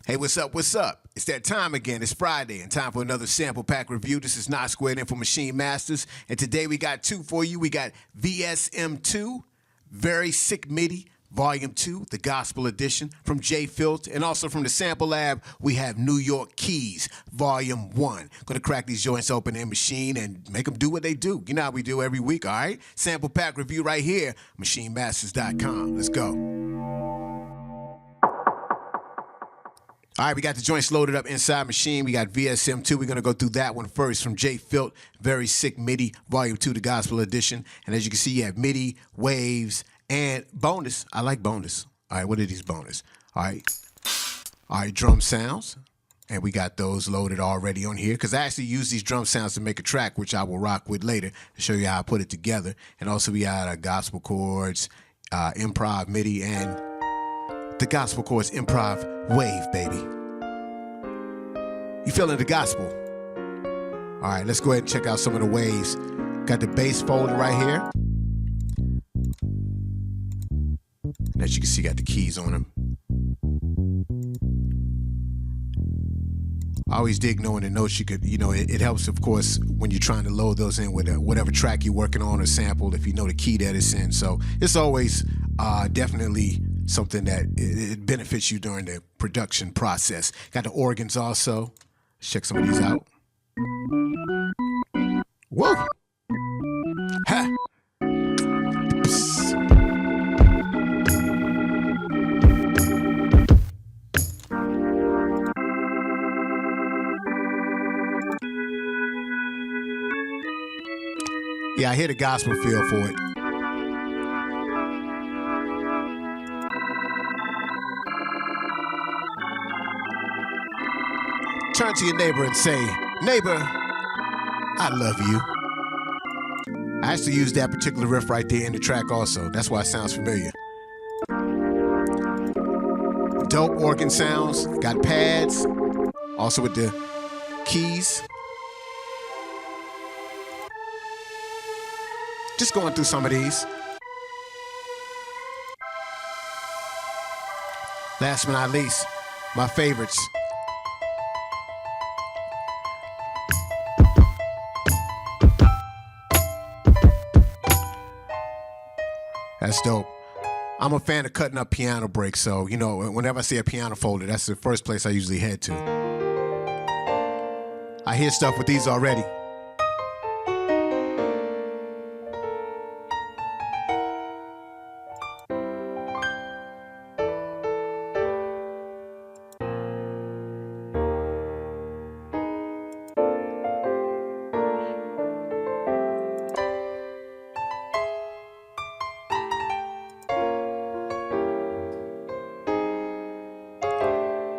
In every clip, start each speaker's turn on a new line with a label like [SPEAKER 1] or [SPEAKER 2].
[SPEAKER 1] Hey, what's up? What's up? It's that time again. It's Friday and time for another sample pack review. This is Not Squared in for Maschine Masters. And today we got two for you. We got VSM2, Very Sick MIDI, Volume 2, the Gospel Edition from J Filt. And also from the Sample Lab, we have New York Keys, Volume 1. Gonna crack these joints open in Maschine and make them do what they do. You know how we do every week, all right? Sample pack review right here, MachineMasters.com. Let's go. All right, we got the joints loaded up inside Maschine. We got VSM2. We're going to go through that one first from J Filt, Very Sick MIDI, Volume 2, the Gospel Edition. And as you can see, you have MIDI, waves, and bonus. I like bonus. All right, what are these bonus? All right, drum sounds. And we got those loaded already on here because I actually use these drum sounds to make a track, which I will rock with later to show you how I put it together. And also we got gospel chords, improv MIDI, and the gospel chords improv wave, baby. You feeling the gospel? All right, let's go ahead and check out some of the waves. Got the bass folder right here. And as you can see, got the keys on them. I always dig knowing the notes you could, it helps, of course, when you're trying to load those in with whatever track you're working on or sample, if you know the key that it's in. So it's always definitely something that it benefits you during the production process. Got the organs also. Let's check some of these out. Whoa! Ha! Psst. Yeah, I hear the gospel feel for it. Turn to your neighbor and say, "Neighbor, I love you." I actually used that particular riff right there in the track also. That's why it sounds familiar. Dope organ sounds. Got pads. Also with the keys. Just going through some of these. Last but not least, my favorites. That's dope. I'm a fan of cutting up piano breaks, so, whenever I see a piano folder, that's the first place I usually head to. I hear stuff with these already.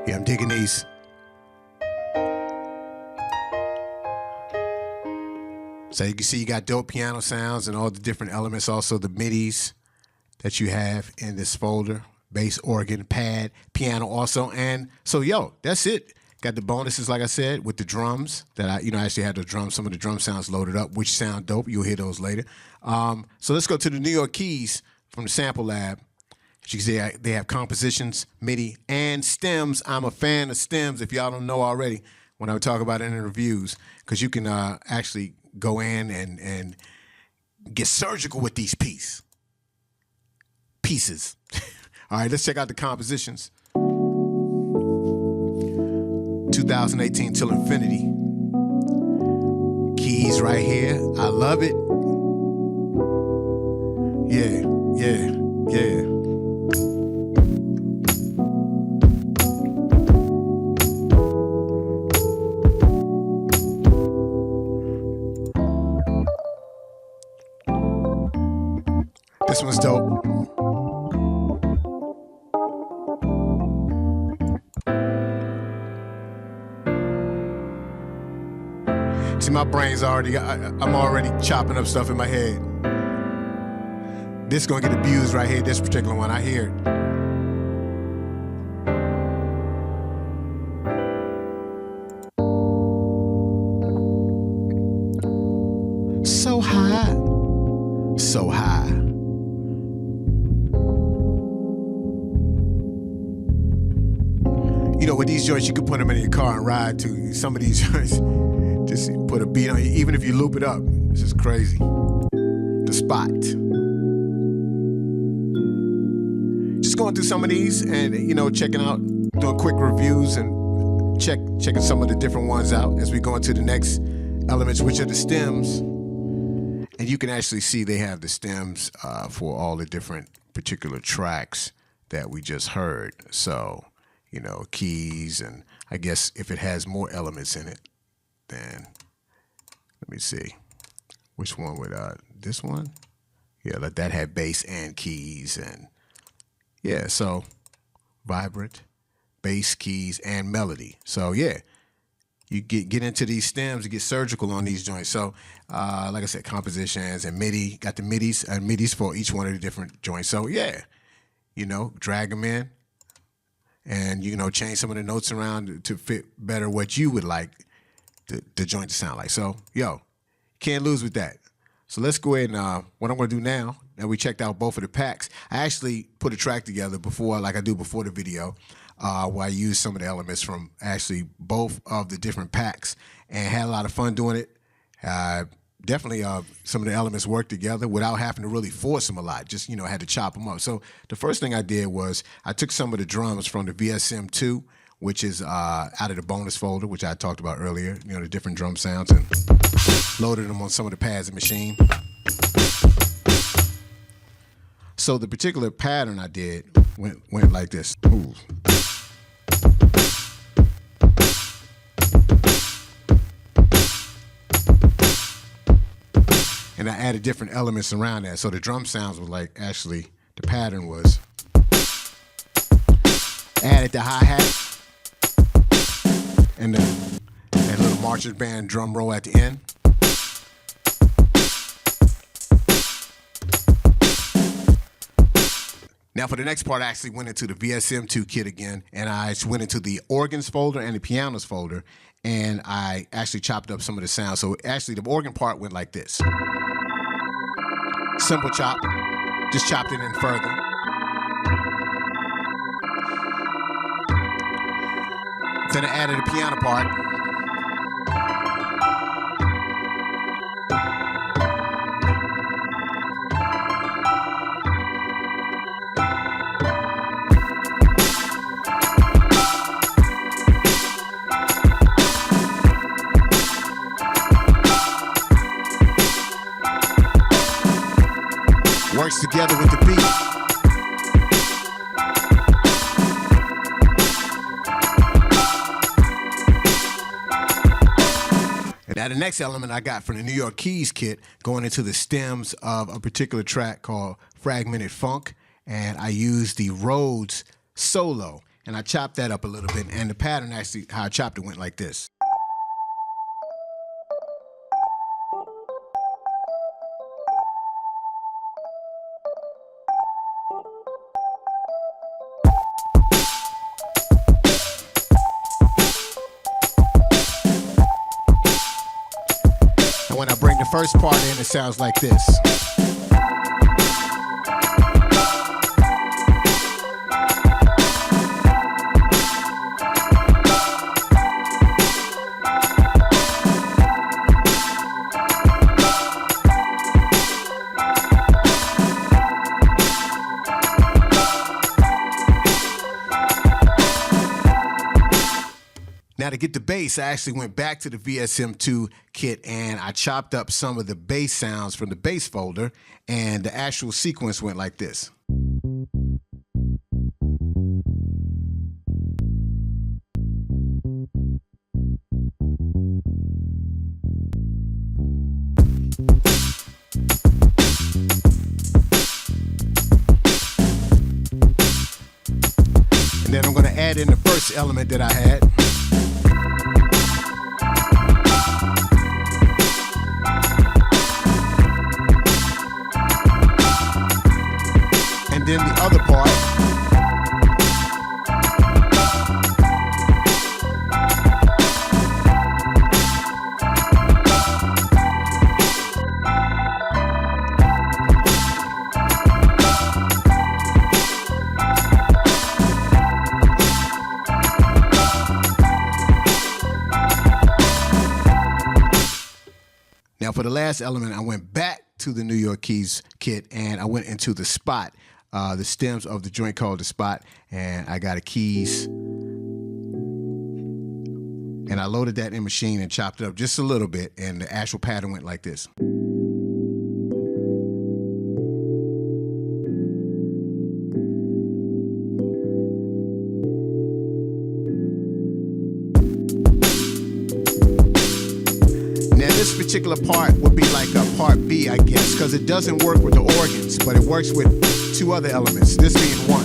[SPEAKER 1] Yeah, I'm digging these. So you can see you got dope piano sounds and all the different elements, also the MIDIs that you have in this folder. Bass, organ, pad, piano also. And so, that's it. Got the bonuses, like I said, with the drums that I actually had some of the drum sounds loaded up, which sound dope. You'll hear those later. So let's go to the New York Keys from the Sample Lab. As you can see, they have compositions, MIDI, and stems. I'm a fan of stems, if y'all don't know already, when I talk about it in the reviews, because you can actually go in and get surgical with these pieces. All right, let's check out the compositions. 2018 Till Infinity. Keys right here. I love it. Yeah. This one's dope. See, my brain's I'm already chopping up stuff in my head. This is gonna get abused right here, this particular one, I hear it. So high, so high. with these joints, you can put them in your car and ride to. Some of these joints, just put a beat on you, even if you loop it up. This is crazy. The Spot. Just going through some of these and, you know, checking out, doing quick reviews and checking some of the different ones out as we go into the next elements, which are the stems. And you can actually see they have the stems for all the different particular tracks that we just heard. So, you know, keys, and I guess if it has more elements in it, then let me see. Which one would, this one? Yeah, that had bass and keys, and yeah, so vibrant, bass, keys, and melody. So yeah, you get into these stems, you get surgical on these joints. So like I said, compositions and MIDI, got the MIDIs for each one of the different joints. So yeah, you know, drag them in and, you know, change some of the notes around to fit better what you would like the joint to sound like. So, yo, can't lose with that. So let's go ahead and what I'm going to do now that we checked out both of the packs, I actually put a track together before, like I do before the video, where I use some of the elements from actually both of the different packs and had a lot of fun doing it. Definitely some of the elements worked together without having to really force them a lot. Just, you know, I had to chop them up. So the first thing I did was I took some of the drums from the VSM2, which is out of the bonus folder, which I talked about earlier, you know, the different drum sounds, and loaded them on some of the pads in Maschine. So the particular pattern I did went like this. Ooh. And I added different elements around that. So the drum sounds were like, actually, the pattern was added the hi-hat and that little marching band drum roll at the end. Now for the next part, I actually went into the VSM2 kit again, and I went into the organs folder and the pianos folder, and I actually chopped up some of the sounds. So actually the organ part went like this. Simple chop, just chopped it in further. Then I added the piano part. Works together with the beat. Now the next element I got from the New York Keys kit, going into the stems of a particular track called Fragmented Funk, and I used the Rhodes solo, and I chopped that up a little bit, and the pattern actually, how I chopped it, went like this. When I bring the first part in, it sounds like this. Now to get the bass, I actually went back to the VSM2 kit and I chopped up some of the bass sounds from the bass folder, and the actual sequence went like this. And then I'm going to add in the first element that I had. And then the other part. Now for the last element, I went back to the New York Keys kit and I went into the spot, the stems of the joint called the spot, and I got a keys. And I loaded that in Maschine and chopped it up just a little bit, and the actual pattern went like this. This particular part would be like a part B, I guess, because it doesn't work with the organs, but it works with two other elements, this being one.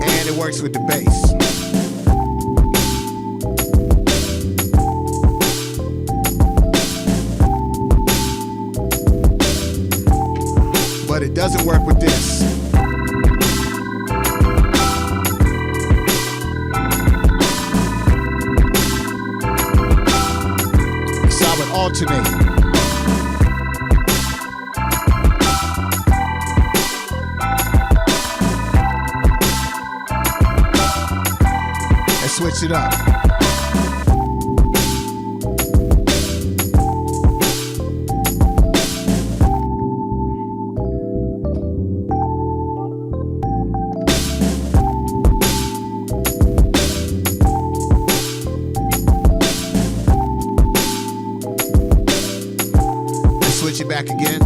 [SPEAKER 1] And it works with the bass. But it doesn't work with this. Alternate. And switch it up. Switch it back again.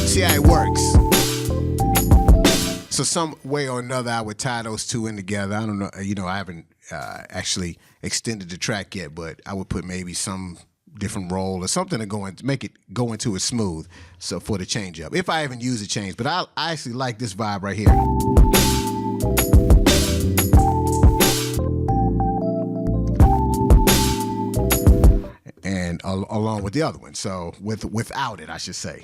[SPEAKER 1] See how it works. So some way or another, I would tie those two in together. I don't know, I haven't actually extended the track yet, but I would put maybe some different roll or something to make it go into it smooth, so for the change up, if I even use a change. But I actually like this vibe right here. And along with the other one, so without it, I should say.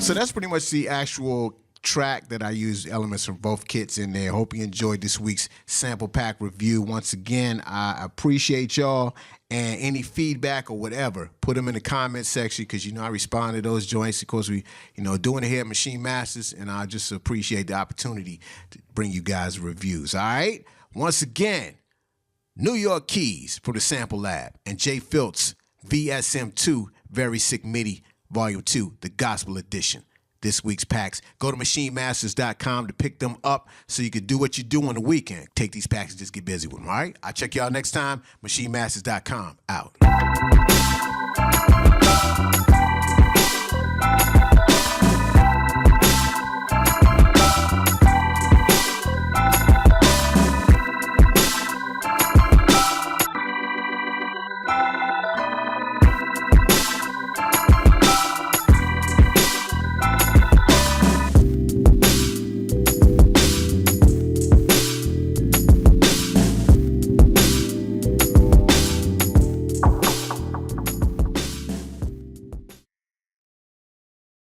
[SPEAKER 1] So that's pretty much the actual track that I used elements from both kits in there. Hope you enjoyed this week's sample pack review. Once again, I appreciate y'all, and any feedback or whatever, put them in the comment section, because I respond to those joints. Of course, we doing it here at Maschine Masters, and I just appreciate the opportunity to bring you guys reviews. All right, once again, New York Keys from the Sample Lab and J Filt's VSM2 Very Sick MIDI Volume 2, the Gospel Edition. This week's packs. Go to MachineMasters.com to pick them up so you can do what you do on the weekend. Take these packs and just get busy with them, all right? I'll check y'all next time. MachineMasters.com, out.